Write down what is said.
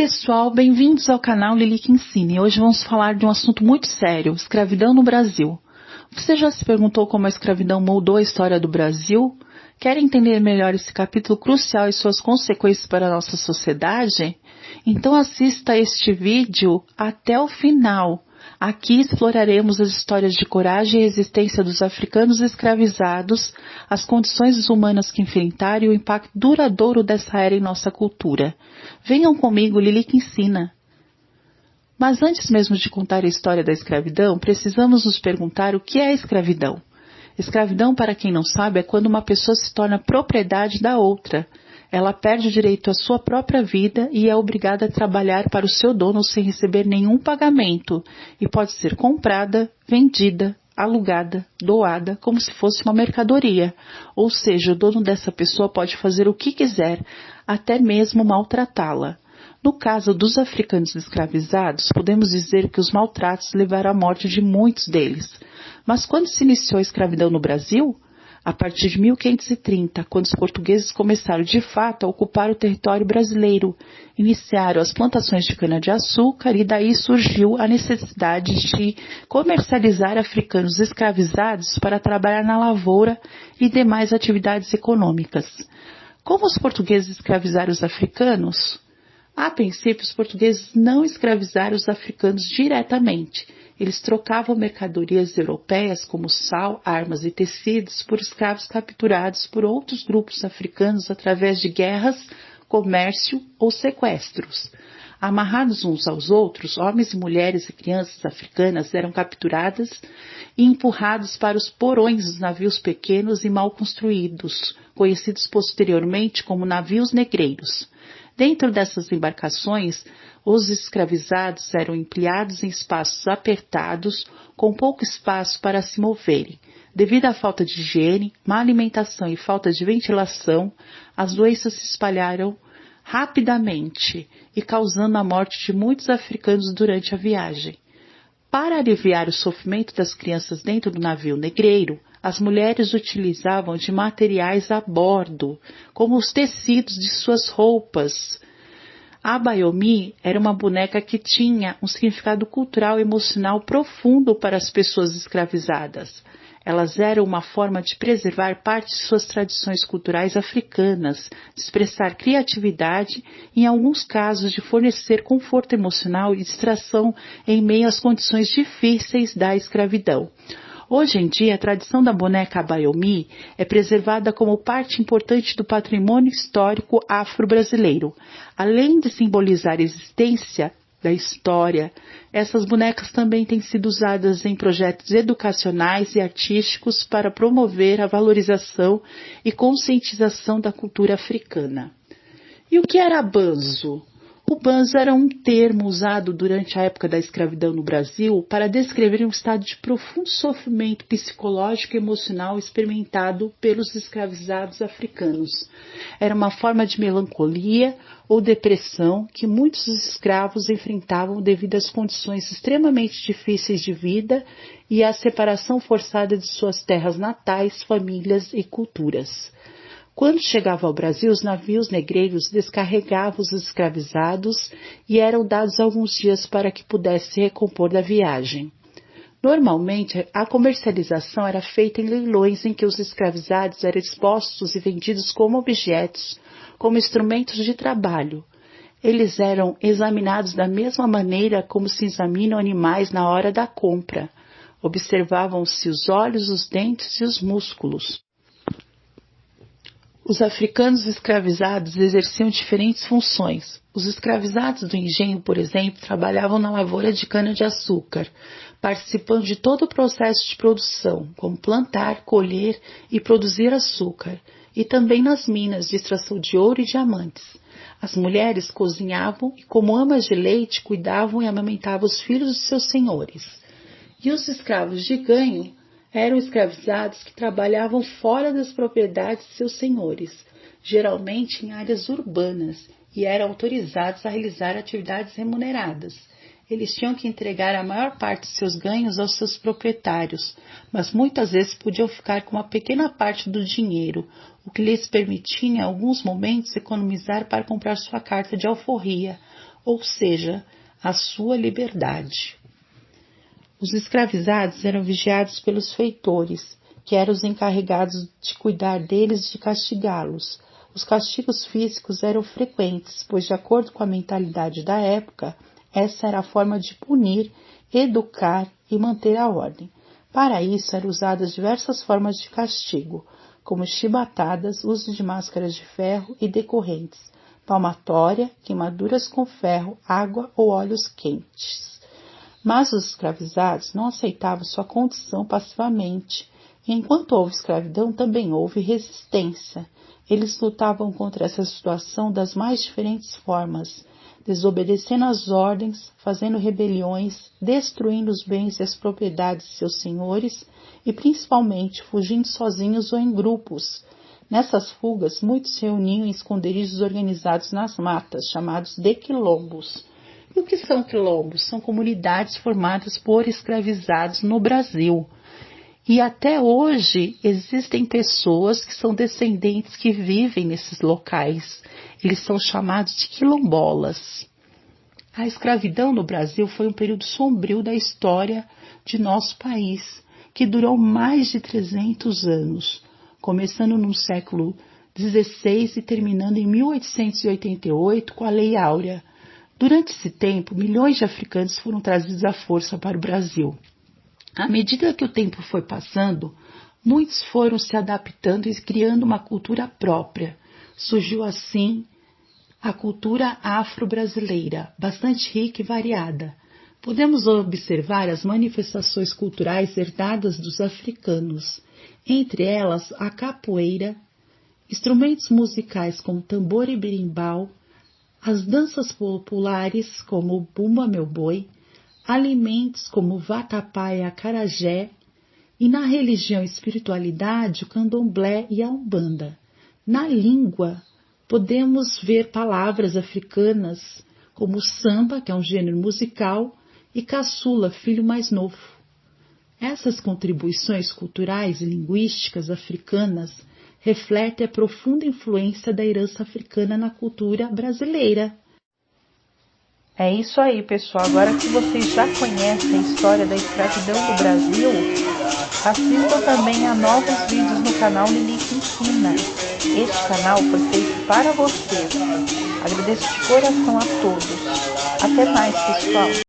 Pessoal, bem-vindos ao canal Lili que Ensina. E hoje vamos falar de um assunto muito sério, escravidão no Brasil. Você já se perguntou como a escravidão moldou a história do Brasil? Quer entender melhor esse capítulo crucial e suas consequências para a nossa sociedade? Então assista a este vídeo até o final. Aqui exploraremos as histórias de coragem e resistência dos africanos escravizados, as condições humanas que enfrentaram e o impacto duradouro dessa era em nossa cultura. Venham comigo, Lili que Ensina. Mas antes mesmo de contar a história da escravidão, precisamos nos perguntar o que é a escravidão. Escravidão, para quem não sabe, é quando uma pessoa se torna propriedade da outra. Ela perde o direito à sua própria vida e é obrigada a trabalhar para o seu dono sem receber nenhum pagamento e pode ser comprada, vendida, alugada, doada, como se fosse uma mercadoria. Ou seja, o dono dessa pessoa pode fazer o que quiser, até mesmo maltratá-la. No caso dos africanos escravizados, podemos dizer que os maltratos levaram à morte de muitos deles. Mas quando se iniciou a escravidão no Brasil? A partir de 1530, quando os portugueses começaram de fato a ocupar o território brasileiro, iniciaram as plantações de cana-de-açúcar e daí surgiu a necessidade de comercializar africanos escravizados para trabalhar na lavoura e demais atividades econômicas. Como os portugueses escravizaram os africanos? A princípio, os portugueses não escravizaram os africanos diretamente. Eles trocavam mercadorias europeias como sal, armas e tecidos por escravos capturados por outros grupos africanos através de guerras, comércio ou sequestros. Amarrados uns aos outros, homens e mulheres e crianças africanas eram capturadas e empurrados para os porões dos navios pequenos e mal construídos, conhecidos posteriormente como navios negreiros. Dentro dessas embarcações, os escravizados eram empilhados em espaços apertados, com pouco espaço para se moverem. Devido à falta de higiene, má alimentação e falta de ventilação, as doenças se espalharam rapidamente e causando a morte de muitos africanos durante a viagem. Para aliviar o sofrimento das crianças dentro do navio negreiro, as mulheres utilizavam de materiais a bordo, como os tecidos de suas roupas. A Abayomi era uma boneca que tinha um significado cultural e emocional profundo para as pessoas escravizadas. Elas eram uma forma de preservar parte de suas tradições culturais africanas, de expressar criatividade e, em alguns casos, de fornecer conforto emocional e distração em meio às condições difíceis da escravidão. Hoje em dia, a tradição da boneca Abayomi é preservada como parte importante do patrimônio histórico afro-brasileiro. Além de simbolizar a existência da história, essas bonecas também têm sido usadas em projetos educacionais e artísticos para promover a valorização e conscientização da cultura africana. E o que era banzo? O banzo era um termo usado durante a época da escravidão no Brasil para descrever um estado de profundo sofrimento psicológico e emocional experimentado pelos escravizados africanos. Era uma forma de melancolia ou depressão que muitos escravos enfrentavam devido às condições extremamente difíceis de vida e à separação forçada de suas terras natais, famílias e culturas. Quando chegava ao Brasil, os navios negreiros descarregavam os escravizados e eram dados alguns dias para que pudesse se recompor da viagem. Normalmente, a comercialização era feita em leilões em que os escravizados eram expostos e vendidos como objetos, como instrumentos de trabalho. Eles eram examinados da mesma maneira como se examinam animais na hora da compra. Observavam-se os olhos, os dentes e os músculos. Os africanos escravizados exerciam diferentes funções. Os escravizados do engenho, por exemplo, trabalhavam na lavoura de cana-de-açúcar, participando de todo o processo de produção, como plantar, colher e produzir açúcar, e também nas minas de extração de ouro e diamantes. As mulheres cozinhavam e, como amas de leite, cuidavam e amamentavam os filhos de seus senhores. E os escravos de ganho eram escravizados que trabalhavam fora das propriedades de seus senhores, geralmente em áreas urbanas, e eram autorizados a realizar atividades remuneradas. Eles tinham que entregar a maior parte de seus ganhos aos seus proprietários, mas muitas vezes podiam ficar com uma pequena parte do dinheiro, o que lhes permitia, em alguns momentos, economizar para comprar sua carta de alforria, ou seja, a sua liberdade. Os escravizados eram vigiados pelos feitores, que eram os encarregados de cuidar deles e de castigá-los. Os castigos físicos eram frequentes, pois, de acordo com a mentalidade da época, essa era a forma de punir, educar e manter a ordem. Para isso, eram usadas diversas formas de castigo, como chibatadas, uso de máscaras de ferro e decorrentes, palmatória, queimaduras com ferro, água ou óleos quentes. Mas os escravizados não aceitavam sua condição passivamente, e enquanto houve escravidão, também houve resistência. Eles lutavam contra essa situação das mais diferentes formas, desobedecendo às ordens, fazendo rebeliões, destruindo os bens e as propriedades de seus senhores e, principalmente, fugindo sozinhos ou em grupos. Nessas fugas, muitos se reuniam em esconderijos organizados nas matas, chamados de quilombos. E o que são quilombos? São comunidades formadas por escravizados no Brasil. E até hoje existem pessoas que são descendentes que vivem nesses locais. Eles são chamados de quilombolas. A escravidão no Brasil foi um período sombrio da história de nosso país, que durou mais de 300 anos, começando no século XVI e terminando em 1888 com a Lei Áurea. Durante esse tempo, milhões de africanos foram trazidos à força para o Brasil. À medida que o tempo foi passando, muitos foram se adaptando e criando uma cultura própria. Surgiu assim a cultura afro-brasileira, bastante rica e variada. Podemos observar as manifestações culturais herdadas dos africanos, entre elas a capoeira, instrumentos musicais como tambor e berimbau, as danças populares como o bumba meu boi, alimentos como o vatapá e acarajé, e na religião e espiritualidade o candomblé e a umbanda. Na língua, podemos ver palavras africanas como o samba, que é um gênero musical, e caçula, filho mais novo. Essas contribuições culturais e linguísticas africanas refletem a profunda influência da herança africana na cultura brasileira. É isso aí, pessoal. Agora que vocês já conhecem a história da escravidão do Brasil, assistam também a novos vídeos no canal Lilique Ensina. Este canal foi feito para vocês. Agradeço de coração a todos. Até mais, pessoal.